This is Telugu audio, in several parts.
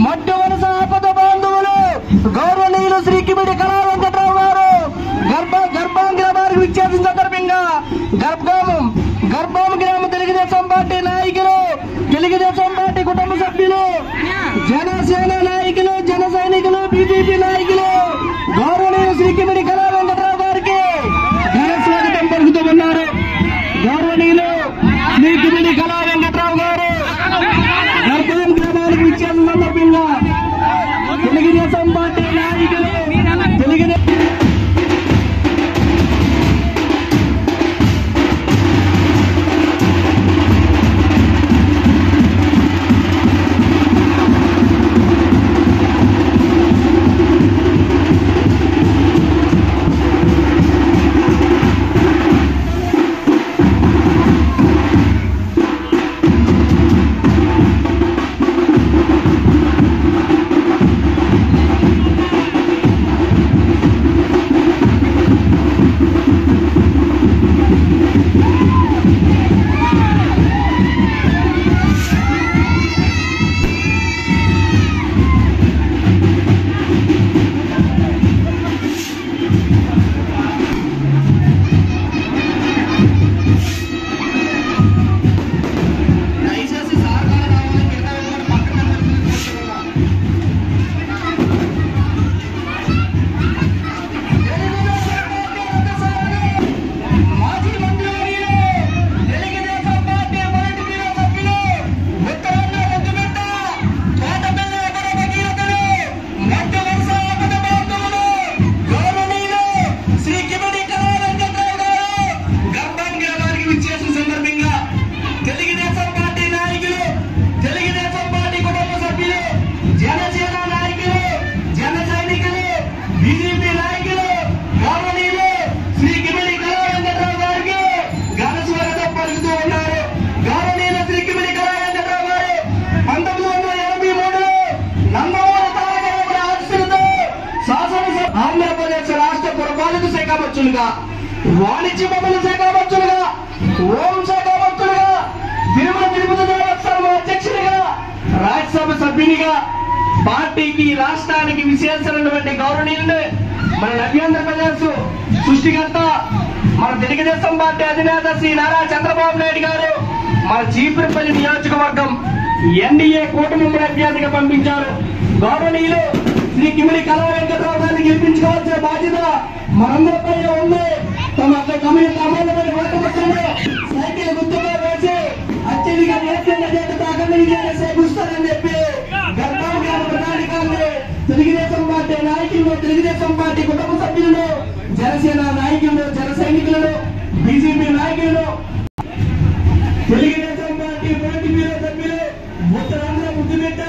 మట్టి వలస ఆపద బాంధవులు గౌరవనీయులు శ్రీ కిమిడి కళా వెంకట్రావు గారు గర్భాంగ్రామానికి విచ్చేసిన సందర్భంగా గర్భం గ్రామ తెలుగుదేశం పార్టీ నాయకులు, తెలుగుదేశం పార్టీ కుటుంబ సభ్యులు, జనసేన నాయకులు, జన సైనికులు, బీజేపీ నాయకులు గౌరవనీయులు శ్రీ కిమిడి కళా వెంకట్రావు గారికి ఘన స్వాగతం పలుకుతూ ఉన్నారు. గౌరవనీయులు శ్రీ కిమిడి కళా వెంకట్రావు గారు గర్భం గ్రామానికి విచ్చేసిన సందర్భంగా తెలుగుదేశం పార్టీ నాయకులు, ఆంధ్రప్రదేశ్ రాష్ట్ర పురపాలక శాఖ మంత్రులుగా, వాణిజ్య మండలి శాఖ మంత్రులుగా, హోం శాఖ మంత్రులుగా, తిరుమల తిరుపతి దేవస్థానం అధ్యక్షునిగా, రాజ్యసభ సభ్యునిగా పార్టీకి రాష్ట్రానికి విశేషమైనటువంటి గౌరవనీయులు మన నవ్యాంధ్రప్రదేశ్ సృష్టికర్త మన తెలుగుదేశం పార్టీ అధినేత శ్రీ నారా చంద్రబాబు నాయుడు గారు మన చీపురుపల్లి నియోజకవర్గం ఎన్డీఏ కూటమి అభ్యర్థిగా పంపించారు. గౌరవనీయులు శ్రీ కిమిడి కళా వెంకట్రావు గారిని గెలిపించుకోవాల్సిన బాధ్యత మనందరిపై ఉంది. తమ అమూల్యమైన ఓటమిలో సైకిల్ గుర్తుగా వేసి అత్యధిక సేకూస్తారని చెప్పి గర్భం గ్రామ ప్రణాళికల్ని తెలుగుదేశం పార్టీ నాయకులు, తెలుగుదేశం పార్టీ కుటుంబ సభ్యులను, జనసేన నాయకులు, జన సైనికులను, బీజేపీ నాయకులను, తెలుగుదేశం పార్టీ పోటీ బ్యూరో సభ్యులు, ఉత్తరాంధ్ర ముద్దుబిడ్డ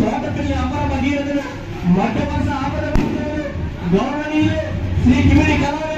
తోటపల్లి అమర భగీరథులు, మధ్య వలస ఆపద గౌరవనీయులు శ్రీ కిమిడి కళా